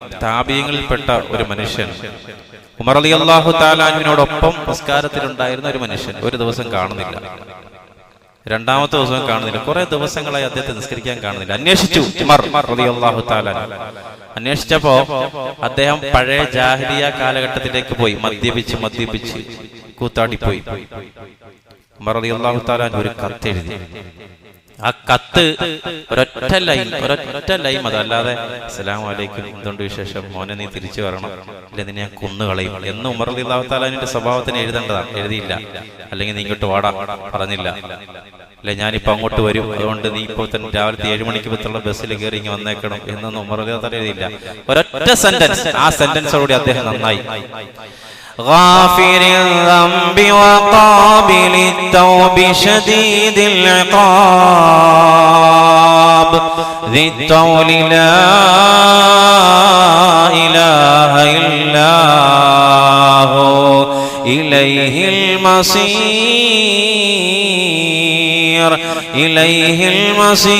താബിഈങ്ങളിൽപ്പെട്ട ഒരു മനുഷ്യൻ, ഉമർ റളിയല്ലാഹു തആല അൻഹുവിനോടൊപ്പം നിസ്കാരത്തിലുണ്ടായിരുന്ന ഒരു മനുഷ്യൻ ഒരു ദിവസം കാണുന്നില്ല, രണ്ടാമത്തെ ദിവസം കാണുന്നില്ല, കുറെ ദിവസങ്ങളായി അദ്ദേഹത്തെ നിസ്കരിക്കാൻ കാണുന്നില്ല. അന്വേഷിച്ചു ഉമർ റളിയല്ലാഹു തആല. അന്വേഷിച്ചപ്പോ അദ്ദേഹം പഴയ ജാഹിലിയ കാലഘട്ടത്തിലേക്ക് പോയി, മദ്യപിച്ച് കൂത്താടിപ്പോയി. ഉമർ റളിയല്ലാഹു തആല ഒരു കത്ത് എഴുതി. ആ കത്ത് ഒരൊറ്റ ലൈൻ അതല്ലാതെ അസ്സലാമു അലൈക്കും, എന്തുകൊണ്ട് വിശേഷം, മോനെ നീ തിരിച്ചു വരണം, അല്ലെ നിന്നെ ഞാൻ കൊന്നുകളയും എന്ന് ഉമർ റളിയല്ലാഹു തആലാന്റെ സ്വഭാവത്തിന് എഴുതേണ്ടതാണ്. എഴുതിയില്ല. അല്ലെങ്കിൽ നീ ഇങ്ങോട്ട് വാടാ പറഞ്ഞില്ല, അല്ലെ ഞാനിപ്പോ അങ്ങോട്ട് വരും, അതുകൊണ്ട് നീ ഇപ്പോൾ തന്നെ രാവിലത്തെ 7 മണിക്ക് പത്തുള്ള ബസ്സിൽ കയറി ഇങ്ങ് വന്നേക്കണം എന്നൊന്നും ഉമർ റളിയല്ലാഹു തആല എഴുതിയില്ല. ഒരൊറ്റ സെന്റൻസ്, ആ സെന്റൻസോടുകൂടി അദ്ദേഹം നന്നായി. غافر الذنب وقابل التوب شديد العقاب ذي الطول لا إله إلا هو إليه المصير إليه المصير.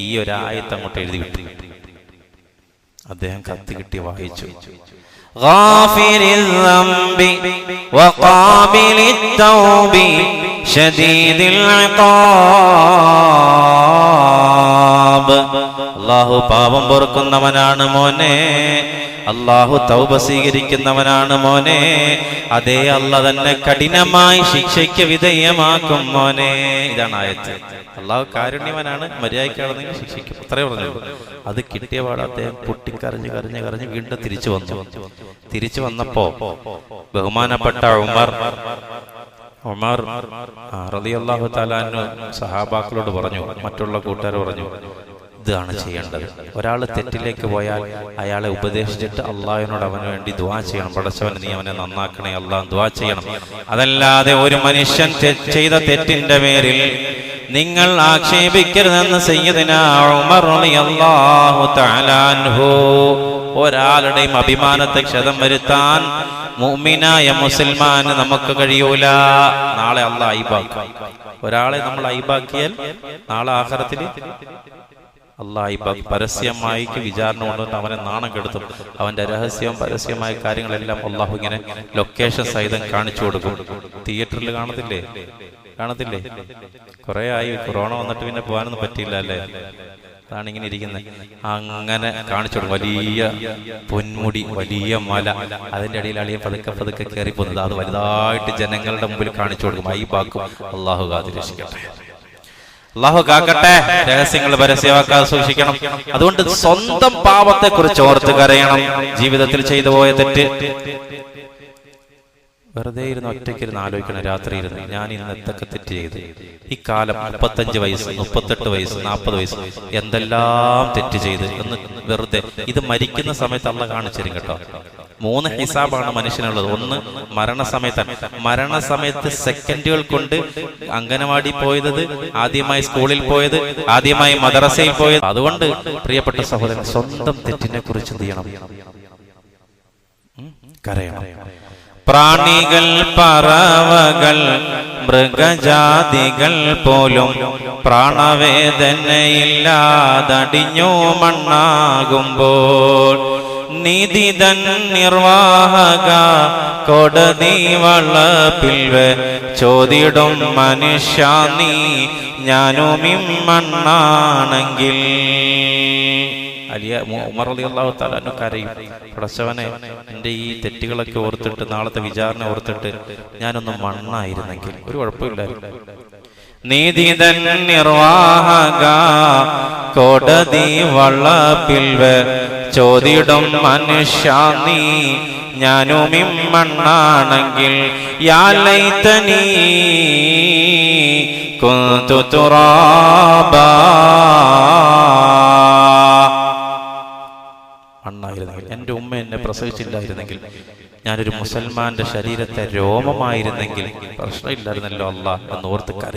ഈ ഒരു ആയത്ത് അങ്ങോട്ട് എഴുതി വിട്ടു. അദ്ദേഹം കത്ത് കിട്ടി വായിച്ചു. ഗാഫിരിൽ ദംബി വഖാബിലിത് തൗബി ശദീദിൽ ഇഖാബ്. അല്ലാഹു പാപം പൊറുക്കുന്നവനാണ് മോനെ, അല്ലാഹു തൗബ സ്വീകരിക്കുന്നവനാണ് മോനെ, അതേ അല്ലാഹ് തന്നെ കഠിനമായി ശിക്ഷയ്ക്ക് വിധേയമാക്കും മോനെ. ഇതാണ് ആയത്ത്. അല്ലാഹു കാരുണ്യവനാണ്, മര്യാദയ്ക്കാണെന്നെങ്കിൽ ശിക്ഷിക്കും, അത്രേ പറഞ്ഞു. അത് കിട്ടിയ പാട് അദ്ദേഹം പൊട്ടിക്കരഞ്ഞ് വീണ്ടും തിരിച്ചു വന്നപ്പോ ബഹുമാനപ്പെട്ട ഉമർ റളിയല്ലാഹു തആല അൻഹു സഹാബാക്കളോട് പറഞ്ഞു, മറ്റുള്ള കൂട്ടുകാർ പറഞ്ഞു, ഇതാണ് ചെയ്യേണ്ടത്. ഒരാൾ തെറ്റിലേക്ക് പോയാൽ അയാളെ ഉപദേശിച്ചിട്ട് അള്ളാഹുവിനോട് അവന് വേണ്ടി ദുആ ചെയ്യണം. പടച്ചവൻ നീ അവനെ നന്നാക്കണേ അള്ളാഹ് ദുആ ചെയ്യണം. അതല്ലാതെ ഒരു മനുഷ്യൻ ചെയ്ത തെറ്റിന്റെ പേരിൽ നിങ്ങൾ ആക്ഷേപിക്കരുതെന്ന് സയ്യിദുനാ ഉമർ റളിയല്ലാഹു തആല അൻഹു. ഒരാളുടെയും അഭിമാനത്തെ ക്ഷതം വരുത്താൻ മുഅ്മിനായ മുസ്ലിമാന് നമുക്ക് കഴിയൂല. നാളെ അള്ളാഹ് ഐബാക്കും. ഒരാളെ നമ്മൾ ഐബാക്കിയാൽ നാളെ ആഖിറത്തിൽ അള്ളാഹ് പരസ്യമായി വിചാരണ കൊണ്ടുവന്ന് അവനെ നാണം കെടുത്തും. അവന്റെ രഹസ്യവും പരസ്യമായ കാര്യങ്ങളെല്ലാം അള്ളാഹു ഇങ്ങനെ ലൊക്കേഷൻ സഹിതം കാണിച്ചു കൊടുക്കും. തിയേറ്ററിൽ കാണത്തില്ലേ? കുറെ ആയി, കൊറോണ വന്നിട്ട് പിന്നെ പോകാനൊന്നും പറ്റിയില്ല അല്ലേ? അതാണ് ഇങ്ങനെ ഇരിക്കുന്നത്. അങ്ങനെ കാണിച്ചു കൊടുക്കും. വലിയ പൊന്മുടി, വലിയ മല, അതിന്റെ അടിയിൽ അളിയെ പതുക്കെ കയറി പോകുന്നത്, അത് വലുതായിട്ട് ജനങ്ങളുടെ മുമ്പിൽ കാണിച്ചു കൊടുക്കും. ഐബാക്കും. അള്ളാഹു കാത്തുരക്ഷിക്കട്ടെ, അള്ളാഹു കാക്കട്ടെ. രഹസ്യങ്ങൾ പരസ്യമാക്കാതെ സൂക്ഷിക്കണം. അതുകൊണ്ട് സ്വന്തം പാപത്തെ കുറിച്ച് ഓർത്ത് കരയണം. ജീവിതത്തിൽ ചെയ്തു പോയ തെറ്റ് വെറുതെ ഇരുന്ന് ഒറ്റയ്ക്കിരുന്ന് ആലോചിക്കണം. രാത്രി ഇരുന്ന് ഞാൻ ഇന്ന് എന്തൊക്കെ തെറ്റ് ചെയ്ത്, ഈ കാലം 35 വയസ്സ് 38 വയസ്സ് 40 വയസ്സ് എന്തെല്ലാം തെറ്റ് ചെയ്ത് എന്ന് വെറുതെ. ഇത് മരിക്കുന്ന സമയത്ത് അള്ളാഹ് കാണിച്ചു തരും കേട്ടോ. 3 ഹിസാബാണ് മനുഷ്യനുള്ളത്. ഒന്ന് മരണസമയത്ത് സെക്കൻഡുകൾ കൊണ്ട് അംഗനവാടി പോയത്, ആദ്യമായി സ്കൂളിൽ പോയത്, ആദ്യമായി മദ്രസയിൽ പോയത്. അതുകൊണ്ട് പ്രിയപ്പെട്ട സഹോദരൻ, സ്വന്തം തെറ്റിനെ കുറിച്ച് എന്ത് ചെയ്യണം? കരയണം. പ്രാണികൾ, പറവകൾ, മൃഗജാതികൾ പോലും പ്രാണവേദനയില്ലാതടിഞ്ഞു മണ്ണാകുമ്പോൾ നീതിതൻ നിർവാഹക കോടതി വളപ്പിൽ ചോദിടും മനുഷ്യ നീ ഞാനും ഇമ്മണ്ണാണെങ്കിൽ. ഉമർ റളിയല്ലാഹു തആല കരയും, പടച്ചവനെ എൻ്റെ ഈ തെറ്റുകളൊക്കെ ഓർത്തിട്ട് നാളത്തെ വിചാരണ ഓർത്തിട്ട് ഞാനൊന്ന് മണ്ണായിരുന്നെങ്കിൽ ഒരു കുഴപ്പമില്ലായിരുന്നു. നീതിതൻ നിർവാഹക കോടതി വളപ്പിൽ ചോദിടും മനുഷ്യ നീ ഞാനും ഇമ്മണ്ണാണെങ്കിൽ. യാ ലൈതനീ കുന്തു തുറാബാ. മണ്ണായിരുന്നെങ്കിൽ, എൻ്റെ ഉമ്മ എന്നെ പ്രസവിച്ചില്ലായിരുന്നെങ്കിൽ, ഞാനൊരു മുസൽമാന്റെ ശരീരത്തെ രോമമായിരുന്നെങ്കിൽ പ്രശ്നമില്ലായിരുന്നല്ലോ അല്ലാഹ് എന്ന് ഓർത്ത് കരയും.